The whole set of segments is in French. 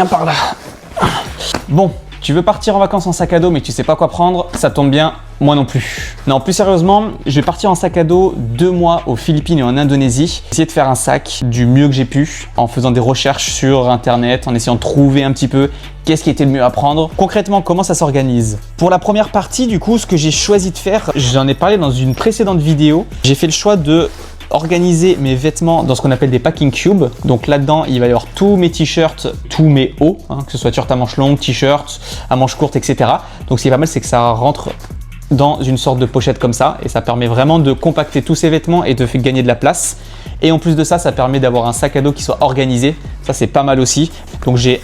Viens par là. Bon, tu veux partir en vacances en sac à dos mais tu sais pas quoi prendre, ça tombe bien, moi non plus. Non, plus sérieusement, je vais partir en sac à dos 2 mois aux Philippines et en Indonésie. Essayer de faire un sac du mieux que j'ai pu en faisant des recherches sur internet, en essayant de trouver un petit peu qu'est-ce qui était le mieux à prendre. Concrètement, comment ça s'organise? Pour la première partie, du coup, ce que j'ai choisi de faire, j'en ai parlé dans une précédente vidéo, j'ai fait le choix de organiser mes vêtements dans ce qu'on appelle des packing cubes. Donc là-dedans, il va y avoir tous mes t-shirts, tous mes hauts, que ce soit t-shirt à manches longues, t-shirts à manches courtes, etc. Donc ce qui est pas mal, c'est que ça rentre dans une sorte de pochette comme ça et ça permet vraiment de compacter tous ces vêtements et de faire gagner de la place. Et en plus de ça, ça permet d'avoir un sac à dos qui soit organisé. Ça, c'est pas mal aussi. Donc j'ai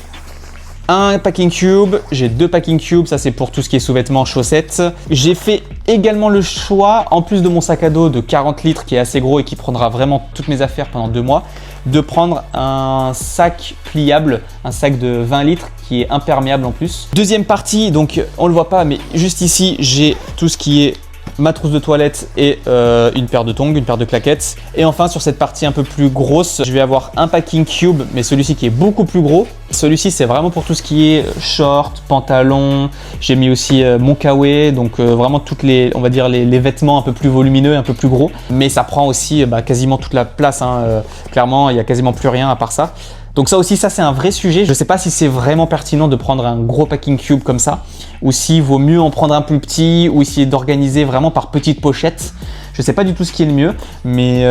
un packing cube, j'ai 2 packing cubes, ça c'est pour tout ce qui est sous-vêtements, chaussettes. J'ai fait également le choix, en plus de mon sac à dos de 40 litres qui est assez gros et qui prendra vraiment toutes mes affaires pendant 2 mois, de prendre un sac pliable, un sac de 20 litres qui est imperméable en plus. Deuxième partie, donc on le voit pas, mais juste ici, j'ai tout ce qui est ma trousse de toilette et une paire de tongs, une paire de claquettes. Et enfin, sur cette partie un peu plus grosse, je vais avoir un packing cube, mais celui-ci qui est beaucoup plus gros. Celui-ci, c'est vraiment pour tout ce qui est short, pantalon. J'ai mis aussi mon kawaii, donc vraiment toutes les, on va dire les vêtements un peu plus volumineux, un peu plus gros. Mais ça prend aussi quasiment toute la place. Clairement, il n'y a quasiment plus rien à part ça. Donc ça aussi, ça c'est un vrai sujet. Je ne sais pas si c'est vraiment pertinent de prendre un gros packing cube comme ça ou s'il vaut mieux en prendre un plus petit ou essayer d'organiser vraiment par petites pochettes. Je ne sais pas du tout ce qui est le mieux, mais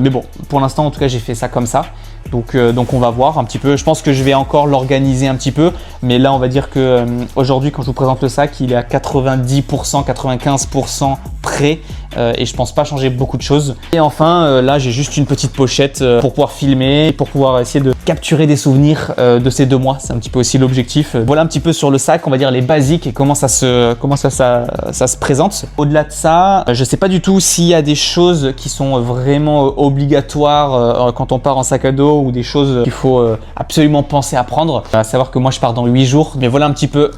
bon, pour l'instant en tout cas j'ai fait ça comme ça. Donc on va voir un petit peu. Je pense que je vais encore l'organiser un petit peu, mais là on va dire que aujourd'hui quand je vous présente le sac, il est à 90%, 95% prêt et je pense pas changer beaucoup de choses. Et enfin là j'ai juste une petite pochette pour pouvoir filmer, pour pouvoir essayer de capturer des souvenirs de ces 2 mois. C'est un petit peu aussi l'objectif. Voilà un petit peu sur le sac, on va dire les basiques et comment ça se présente. Au-delà de ça, je sais pas du tout s'il y a des choses qui sont vraiment obligatoires quand on part en sac à dos ou des choses qu'il faut absolument penser à prendre. À savoir que moi je pars dans 8 jours, mais voilà un petit peu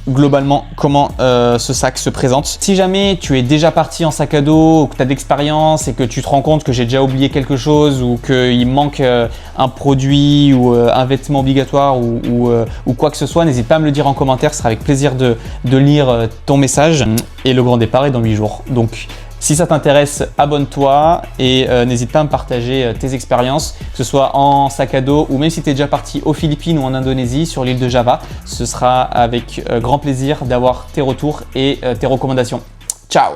globalement comment ce sac se présente. Si jamais tu es déjà parti en sac à dos ou que tu as d'expérience et que tu te rends compte que j'ai déjà oublié quelque chose ou qu'il manque un produit ou un vêtement obligatoire ou quoi que ce soit, n'hésite pas à me le dire en commentaire, ce sera avec plaisir de lire ton message. Et le grand départ est dans 8 jours. Donc si ça t'intéresse, abonne-toi et n'hésite pas à me partager tes expériences, que ce soit en sac à dos ou même si tu es déjà parti aux Philippines ou en Indonésie sur l'île de Java. Ce sera avec grand plaisir d'avoir tes retours et tes recommandations. Ciao!